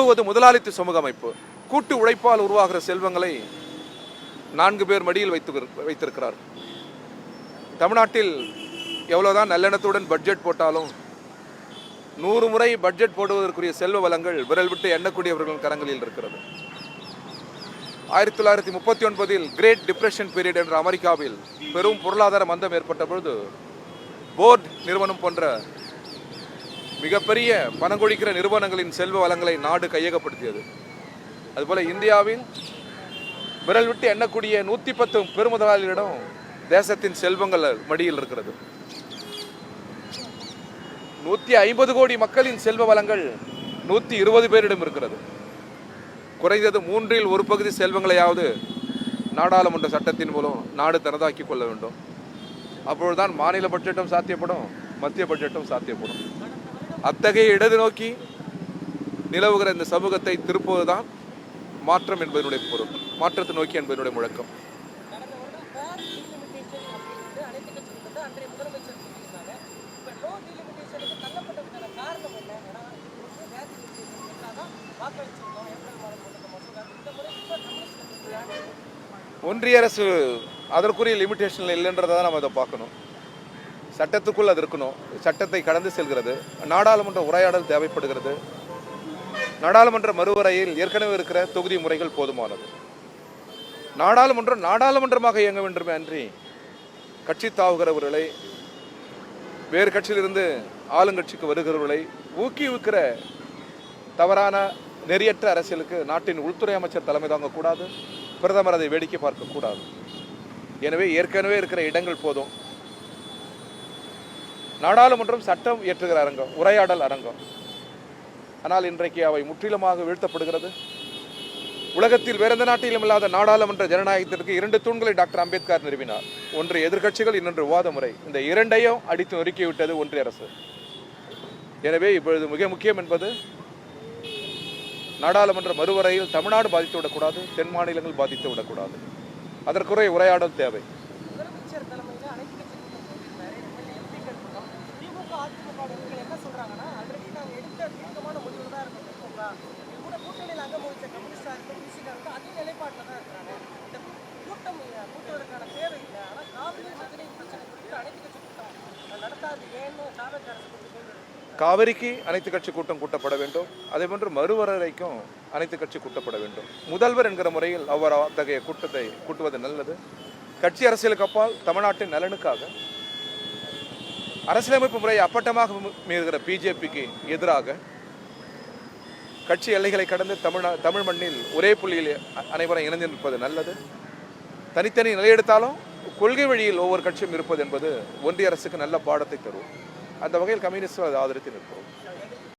நிறுவுவது முதலாளித்து சமூக அமைப்பு. கூட்டு உழைப்பால் உருவாகிற செல்வங்களை 4 பேர் மடியில் வைத்திருக்கிறார். தமிழ்நாட்டில் எவ்வளவுதான் நல்லெண்ணத்துடன் பட்ஜெட் போட்டாலும் 100 முறை பட்ஜெட் போடுவதற்குரிய செல்வ வளங்கள் விரல் விட்டு எண்ணக்கூடியவர்களின் கரங்களில் இருக்கிறது. 1939 கிரேட் டிப்ரெஷன் பீரியட் என்ற அமெரிக்காவில் பெரும் பொருளாதார மந்தம் ஏற்பட்ட பொழுது போர்ட் நிறுவனம் போன்ற மிகப்பெரிய பணங்கொழிக்கிற நிறுவனங்களின் செல்வ வளங்களை நாடு கையகப்படுத்தியது. அதுபோல இந்தியாவில் விரல் விட்டு எண்ணக்கூடிய 110 பெருமுதலாளிகளிடம் தேசத்தின் செல்வங்கள் மடியில் இருக்கிறது. 150 கோடி மக்களின் செல்வ வளங்கள் 120 பேரிடம் இருக்கிறது. குறைந்தது 1/3 பகுதி செல்வங்களையாவது நாடாளுமன்ற சட்டத்தின் மூலம் நாடு தனதாக்கி கொள்ள வேண்டும். அப்பொழுதுதான் மாநில பட்ஜெட்டும் சாத்தியப்படும், மத்திய பட்ஜெட்டும் சாத்தியப்படும். அத்தகைய இடது நோக்கி நிலவுகிற இந்த சமூகத்தை திருப்புவதுதான் மாற்றம் என்பதனுடைய பொருள், மாற்றத்தை நோக்கி என்பதனுடைய முழக்கம். ஒன்றிய அரசு அதற்குரிய லிமிடேஷன் இல்லைன்றதை தான் நம்ம அதை பார்க்கணும். சட்டத்துக்குள் அது இருக்கணும், சட்டத்தை கடந்து செல்கிறது. நாடாளுமன்ற உரையாடல் தேவைப்படுகிறது. நாடாளுமன்ற மறுவரையில் ஏற்கனவே இருக்கிற தொகுதி முறைகள் போதுமானது. நாடாளுமன்றம் நாடாளுமன்றமாக இயங்க வேண்டுமே அன்றி கட்சி தாவுகிறவர்களை, வேறு கட்சியிலிருந்து ஆளுங்கட்சிக்கு வருகிறவர்களை ஊக்குவிக்கிற தவறான நெறியற்ற அரசியலுக்கு நாட்டின் உள்துறை அமைச்சர் தலைமை தாங்கக்கூடாது, பிரதமர் அதை வேடிக்கை பார்க்கக்கூடாது. எனவே ஏற்கனவே இருக்கிற இடங்கள் போதும். நாடாளுமன்றம் சட்டம் இயற்றுகிற அரங்கம், உரையாடல் அரங்கம். ஆனால் இன்றைக்கு அவை முற்றிலுமாக வீழ்த்தப்படுகிறது. உலகத்தில் வேற எந்த நாட்டிலும் இல்லாத நாடாளுமன்ற ஜனநாயகத்திற்கு 2 தூண்களை டாக்டர் அம்பேத்கர் நிறுவினார். ஒன்று எதிர்கட்சிகள், இன்னொன்று விவாத முறை. இந்த இரண்டையும் அடித்து நொறுக்கிவிட்டது ஒன்றிய அரசு. எனவே இப்பொழுது மிக முக்கியம் என்பது நாடாளுமன்ற மறுவரையில் தமிழ்நாடு பாதித்து விடக்கூடாது, தென் மாநிலங்கள் பாதித்து விடக்கூடாது. அதற்குரிய உரையாடல் தேவை. காவிரிக்கு அனைத்து கட்சி கூட்டம் கூட்டப்பட வேண்டும். அதே போன்று மறுவரைக்கும் அனைத்து கட்சி கூட்டப்பட வேண்டும். முதல்வர் என்கிற முறையில் அவர் அத்தகைய கூட்டத்தை கூட்டுவது நல்லது. கட்சி அரசியலுக்கு அப்பால் தமிழ்நாட்டின் நலனுக்காக அரசியலமைப்பு முறையை அப்பட்டமாக மீறுகிற பிஜேபிக்கு எதிராக கட்சி எல்லைகளை கடந்து தமிழ் மண்ணில் ஒரே புள்ளியில் அனைவரும் இணைந்து நிற்பது நல்லது. தனித்தனி நிலையெடுத்தாலும் கொள்கை வழியில் ஒவ்வொரு கட்சியும் இருப்பது என்பது ஒன்றிய அரசுக்கு நல்ல பாடத்தை தரும். அந்த வகையில் கம்யூனிஸ்ட் அதை ஆதரித்து நிற்போம்.